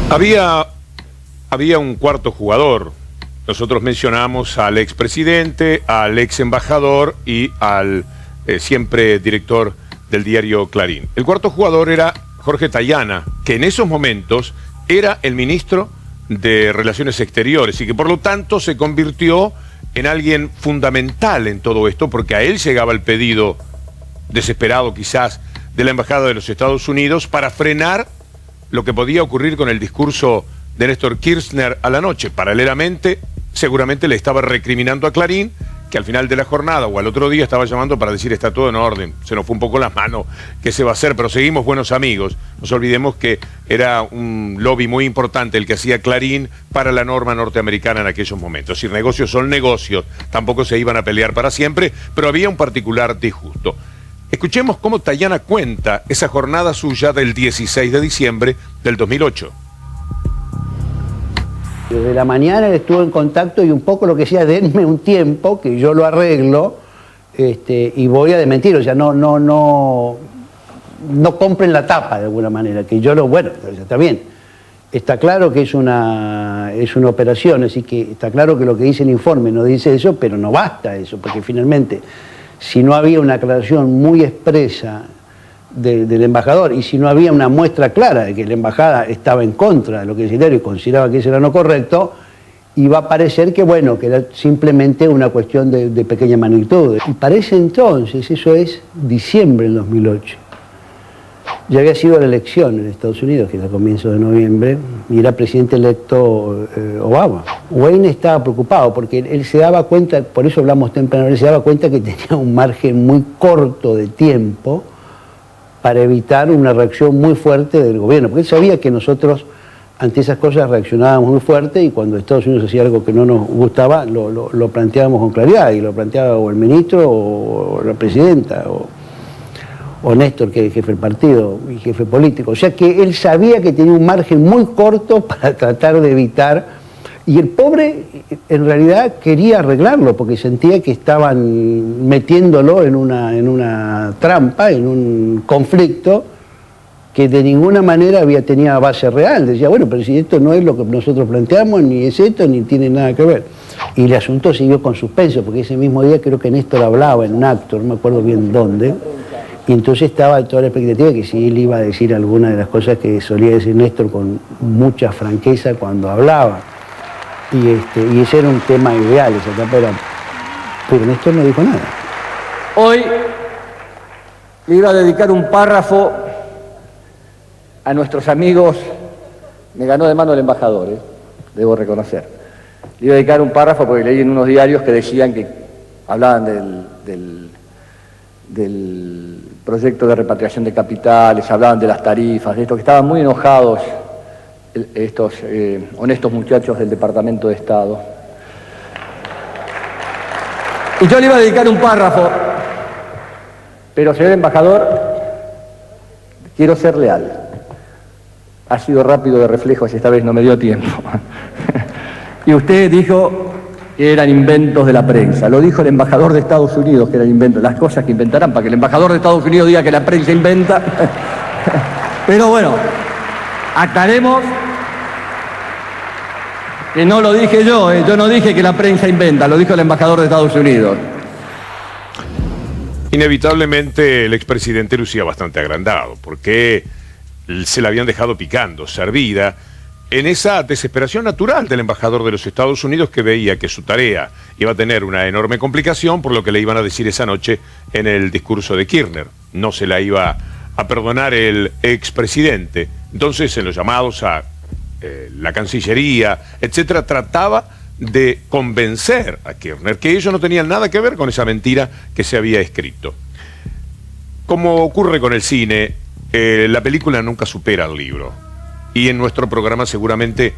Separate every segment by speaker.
Speaker 1: Había un cuarto jugador. Nosotros mencionamos al expresidente, al ex embajador y al siempre director del diario Clarín. El cuarto jugador era Jorge Tayana, que en esos momentos era el ministro de Relaciones Exteriores y que por lo tanto se convirtió en alguien fundamental en todo esto, porque a él llegaba el pedido desesperado quizás de la Embajada de los Estados Unidos para frenar lo que podía ocurrir con el discurso de Néstor Kirchner a la noche. Paralelamente, seguramente le estaba recriminando a Clarín, que al final de la jornada o al otro día estaba llamando para decir está todo en orden, se nos fue un poco las manos, ¿qué se va a hacer? Pero seguimos buenos amigos. No olvidemos que era un lobby muy importante el que hacía Clarín para la norma norteamericana en aquellos momentos. Si negocios son negocios, tampoco se iban a pelear para siempre, pero había un particular disgusto. Escuchemos cómo Tayana cuenta esa jornada suya del 16 de diciembre del 2008.
Speaker 2: Desde la mañana él estuvo en contacto y un poco lo que decía, denme un tiempo, que yo lo arreglo, y voy a desmentir, o sea, no compren la tapa de alguna manera, que yo lo, bueno, está bien. Está claro que es una operación, así que está claro que lo que dice el informe no dice eso, pero no basta eso, porque finalmente, si no había una aclaración muy expresa del embajador y si no había una muestra clara de que la embajada estaba en contra de lo que decía el diario y consideraba que eso era no correcto, iba a parecer que bueno, que era simplemente una cuestión de pequeña magnitud. Y para ese entonces, eso es diciembre del 2008, ya había sido la elección en Estados Unidos, que era a comienzos de noviembre, y era presidente electo Obama. Wayne estaba preocupado porque él se daba cuenta, por eso hablamos temprano, él se daba cuenta que tenía un margen muy corto de tiempo para evitar una reacción muy fuerte del gobierno, porque él sabía que nosotros ante esas cosas reaccionábamos muy fuerte y cuando Estados Unidos hacía algo que no nos gustaba, lo planteábamos con claridad, y lo planteaba o el ministro o la presidenta o Néstor, que es jefe del partido y jefe político. O sea que él sabía que tenía un margen muy corto para tratar de evitar, y el pobre en realidad quería arreglarlo porque sentía que estaban metiéndolo en una trampa, en un conflicto que de ninguna manera tenía base real. Decía, bueno, pero si esto no es lo que nosotros planteamos, ni es esto, ni tiene nada que ver. Y el asunto siguió con suspenso, porque ese mismo día creo que Néstor hablaba en un acto, no me acuerdo bien dónde, y entonces estaba toda la expectativa de que si él iba a decir alguna de las cosas que solía decir Néstor con mucha franqueza cuando hablaba. Y ese era un tema ideal, esa etapa pero Néstor no dijo nada.
Speaker 3: Hoy le iba a dedicar un párrafo a nuestros amigos, me ganó de mano el embajador, debo reconocer. Le iba a dedicar un párrafo porque leí en unos diarios que decían que hablaban del proyecto de repatriación de capitales, hablaban de las tarifas, de esto, que estaban muy enojados estos honestos muchachos del Departamento de Estado. Y yo le iba a dedicar un párrafo, pero señor embajador, quiero ser leal. Ha sido rápido de reflejos y esta vez no me dio tiempo. Y usted dijo que eran inventos de la prensa. Lo dijo el embajador de Estados Unidos, que eran inventos, las cosas que inventarán, para que el embajador de Estados Unidos diga que la prensa inventa. Pero bueno, aclaremos que no lo dije yo no dije que la prensa inventa, lo dijo el embajador de Estados Unidos.
Speaker 1: Inevitablemente el expresidente lucía bastante agrandado, porque se la habían dejado picando, servida, en esa desesperación natural del embajador de los Estados Unidos, que veía que su tarea iba a tener una enorme complicación por lo que le iban a decir esa noche en el discurso de Kirchner. No se la iba a perdonar el expresidente. Entonces, en los llamados a la Cancillería, etcétera, trataba de convencer a Kirchner que ellos no tenían nada que ver con esa mentira que se había escrito. Como ocurre con el cine, la película nunca supera al libro. Y en nuestro programa seguramente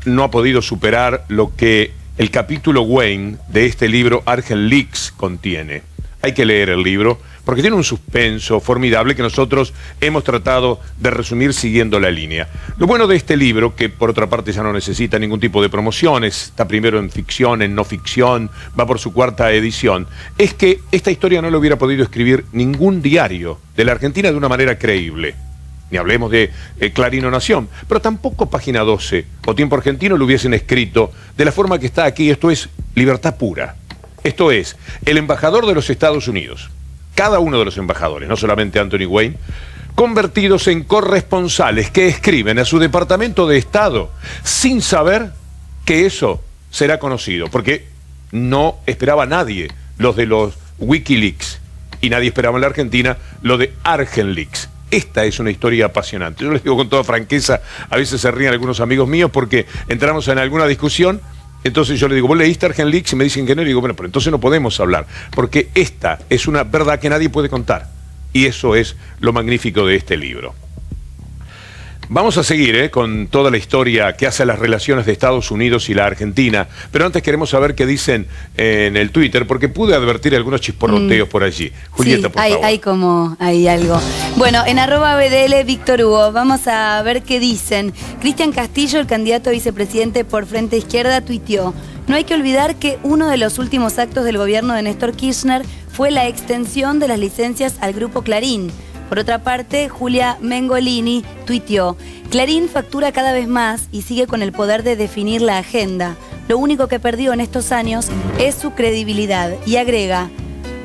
Speaker 1: no ha podido superar lo que el capítulo Wayne de este libro Argel Leaks contiene. Hay que leer el libro porque tiene un suspenso formidable que nosotros hemos tratado de resumir siguiendo la línea. Lo bueno de este libro, que por otra parte ya no necesita ningún tipo de promociones, está primero en ficción, en no ficción, va por su cuarta edición, es que esta historia no lo hubiera podido escribir ningún diario de la Argentina de una manera creíble. ni hablemos de Clarín o Nación, pero tampoco Página 12 o Tiempo Argentino lo hubiesen escrito de la forma que está aquí. Esto es libertad pura. Esto es, el embajador de los Estados Unidos, cada uno de los embajadores, no solamente Anthony Wayne, convertidos en corresponsales que escriben a su Departamento de Estado sin saber que eso será conocido, porque no esperaba nadie los de los Wikileaks y nadie esperaba en la Argentina lo de Argenleaks. Esta es una historia apasionante. Yo les digo con toda franqueza, a veces se ríen algunos amigos míos porque entramos en alguna discusión. Entonces yo le digo, ¿vos leíste Argenleaks? Y me dicen que no, y digo, bueno, pero entonces no podemos hablar, porque esta es una verdad que nadie puede contar, y eso es lo magnífico de este libro. Vamos a seguir con toda la historia que hace a las relaciones de Estados Unidos y la Argentina, pero antes queremos saber qué dicen en el Twitter, porque pude advertir algunos chisporroteos por allí. Julieta,
Speaker 4: sí,
Speaker 1: por favor.
Speaker 4: Hay algo. Bueno, en @BDL Víctor Hugo, vamos a ver qué dicen. Cristian Castillo, el candidato a vicepresidente por Frente Izquierda, tuiteó: no hay que olvidar que uno de los últimos actos del gobierno de Néstor Kirchner fue la extensión de las licencias al Grupo Clarín. Por otra parte, Julia Mengolini tuiteó: Clarín factura cada vez más y sigue con el poder de definir la agenda. Lo único que perdió en estos años es su credibilidad. Y agrega: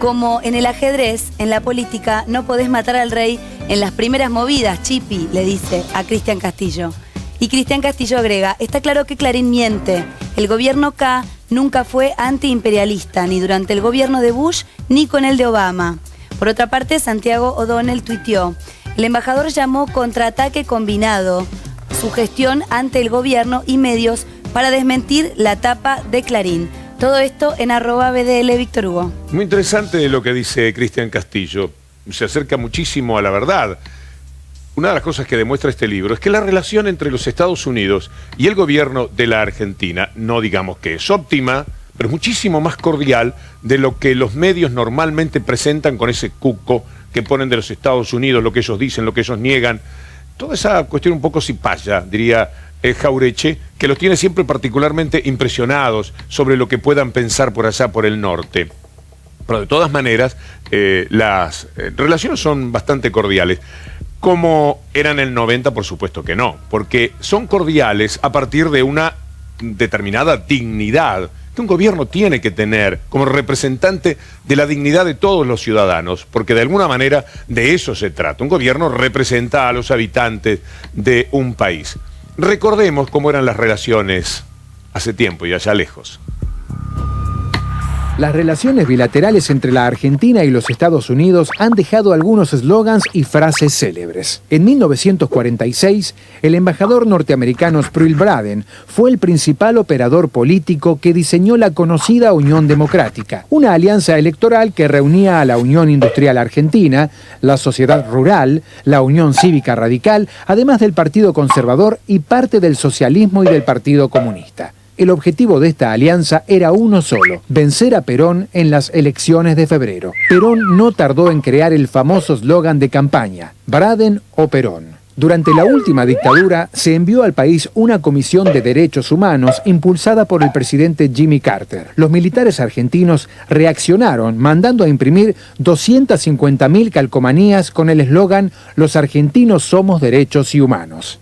Speaker 4: como en el ajedrez, en la política no podés matar al rey en las primeras movidas, Chipi, le dice a Cristian Castillo. Y Cristian Castillo agrega: está claro que Clarín miente. El gobierno K nunca fue antiimperialista, ni durante el gobierno de Bush ni con el de Obama. Por otra parte, Santiago O'Donnell tuiteó: el embajador llamó contraataque combinado su gestión ante el gobierno y medios para desmentir la tapa de Clarín. Todo esto en @BDL Víctor Hugo.
Speaker 1: Muy interesante lo que dice Cristian Castillo. Se acerca muchísimo a la verdad. Una de las cosas que demuestra este libro es que la relación entre los Estados Unidos y el gobierno de la Argentina, no digamos que es óptima, pero es muchísimo más cordial de lo que los medios normalmente presentan con ese cuco que ponen de los Estados Unidos, lo que ellos dicen, lo que ellos niegan. Toda esa cuestión un poco cipaya, diría Jaureche, que los tiene siempre particularmente impresionados sobre lo que puedan pensar por allá, por el norte. Pero de todas maneras, las relaciones son bastante cordiales. Como eran en el 90, por supuesto que no, porque son cordiales a partir de una determinada dignidad que un gobierno tiene que tener como representante de la dignidad de todos los ciudadanos, porque de alguna manera de eso se trata. Un gobierno representa a los habitantes de un país. Recordemos cómo eran las relaciones hace tiempo y allá lejos.
Speaker 5: Las relaciones bilaterales entre la Argentina y los Estados Unidos han dejado algunos eslogans y frases célebres. En 1946, el embajador norteamericano Spruill Braden fue el principal operador político que diseñó la conocida Unión Democrática, una alianza electoral que reunía a la Unión Industrial Argentina, la Sociedad Rural, la Unión Cívica Radical, además del Partido Conservador y parte del socialismo y del Partido Comunista. El objetivo de esta alianza era uno solo: vencer a Perón en las elecciones de febrero. Perón no tardó en crear el famoso eslogan de campaña: Braden o Perón. Durante la última dictadura se envió al país una comisión de derechos humanos impulsada por el presidente Jimmy Carter. Los militares argentinos reaccionaron mandando a imprimir 250.000 calcomanías con el eslogan: Los argentinos somos derechos y humanos.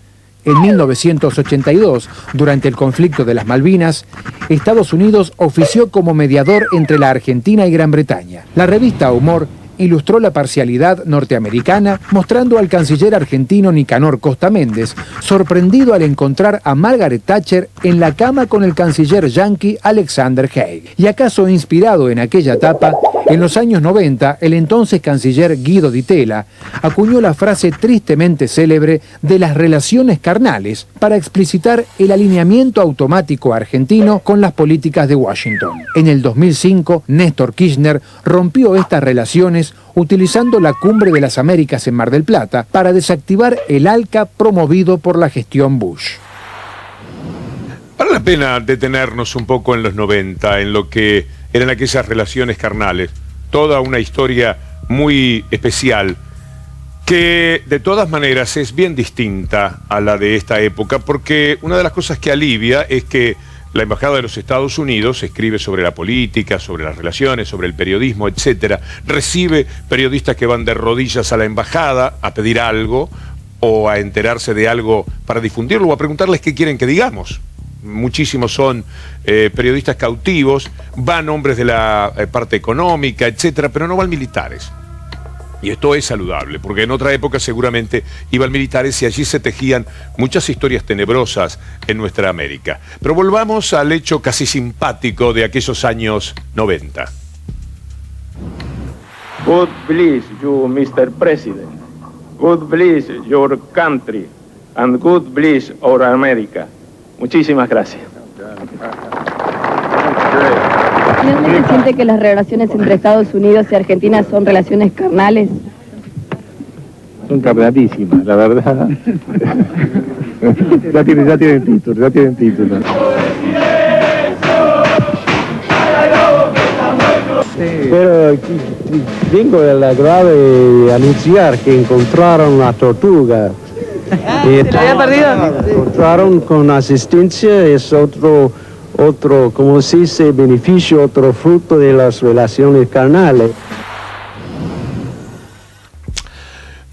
Speaker 5: En 1982, durante el conflicto de las Malvinas, Estados Unidos ofició como mediador entre la Argentina y Gran Bretaña. La revista Humor ilustró la parcialidad norteamericana, mostrando al canciller argentino Nicanor Costa Méndez sorprendido al encontrar a Margaret Thatcher en la cama con el canciller yanqui Alexander Haig. Y acaso inspirado en aquella etapa, en los años 90, el entonces canciller Guido Di Tella acuñó la frase tristemente célebre de las relaciones carnales para explicitar el alineamiento automático argentino con las políticas de Washington. En el 2005, Néstor Kirchner rompió estas relaciones utilizando la Cumbre de las Américas en Mar del Plata para desactivar el ALCA promovido por la gestión Bush.
Speaker 1: Vale la pena detenernos un poco en los 90, en lo que eran aquellas relaciones carnales. Toda una historia muy especial, que de todas maneras es bien distinta a la de esta época, porque una de las cosas que alivia es que la Embajada de los Estados Unidos escribe sobre la política, sobre las relaciones, sobre el periodismo, etc. Recibe periodistas que van de rodillas a la embajada a pedir algo, o a enterarse de algo para difundirlo o a preguntarles qué quieren que digamos. Muchísimos son periodistas cautivos, van hombres de la parte económica, etcétera, pero no van militares. Y esto es saludable, porque en otra época seguramente iban militares y allí se tejían muchas historias tenebrosas en nuestra América. Pero volvamos al hecho casi simpático de aquellos años 90.
Speaker 6: God bless you, Mr. President. God bless your country. And God bless our America. Muchísimas gracias.
Speaker 7: ¿Finalmente siente que las relaciones entre Estados Unidos y Argentina son relaciones carnales?
Speaker 6: Son carnalísimas, la verdad. ya tienen título.
Speaker 8: Pero vengo de la grave anunciar que encontraron la tortuga.
Speaker 7: ¿Se la había perdido?
Speaker 8: Encontraron con asistencia, es otro, como se dice, beneficio, otro fruto de las relaciones carnales.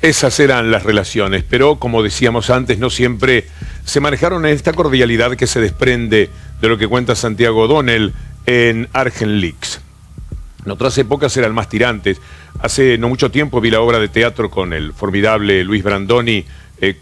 Speaker 1: Esas eran las relaciones, pero como decíamos antes, no siempre se manejaron en esta cordialidad que se desprende de lo que cuenta Santiago O'Donnell en Argent Leaks. En otras épocas eran más tirantes. Hace no mucho tiempo vi la obra de teatro con el formidable Luis Brandoni,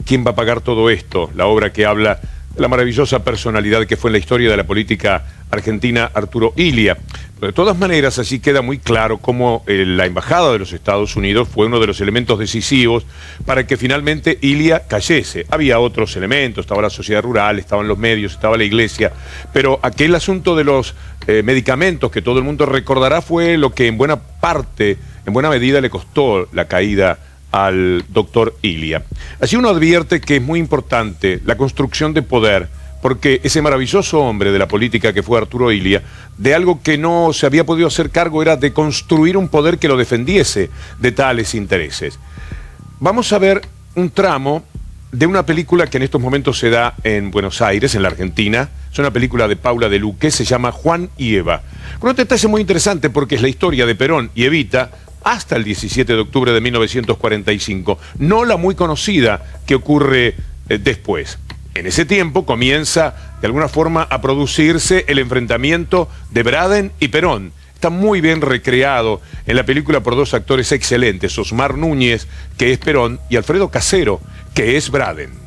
Speaker 1: ¿Quién va a pagar todo esto? La obra que habla de la maravillosa personalidad que fue en la historia de la política argentina Arturo Illia. Pero de todas maneras, allí queda muy claro cómo la Embajada de los Estados Unidos fue uno de los elementos decisivos para que finalmente Illia cayese. Había otros elementos, estaba la sociedad rural, estaban los medios, estaba la iglesia, pero aquel asunto de los medicamentos que todo el mundo recordará fue lo que en buena parte, en buena medida le costó la caída al doctor Illia. Así uno advierte que es muy importante la construcción de poder, porque ese maravilloso hombre de la política que fue Arturo Illia, de algo que no se había podido hacer cargo era de construir un poder que lo defendiese de tales intereses. Vamos a ver un tramo de una película que en estos momentos se da en Buenos Aires, en la Argentina. Es una película de Paula de Luque, se llama Juan y Eva. Con un detalle muy interesante porque es la historia de Perón y Evita hasta el 17 de octubre de 1945, no la muy conocida que ocurre después. En ese tiempo comienza de alguna forma a producirse el enfrentamiento de Braden y Perón. Está muy bien recreado en la película por dos actores excelentes, Osmar Núñez, que es Perón, y Alfredo Casero, que es Braden.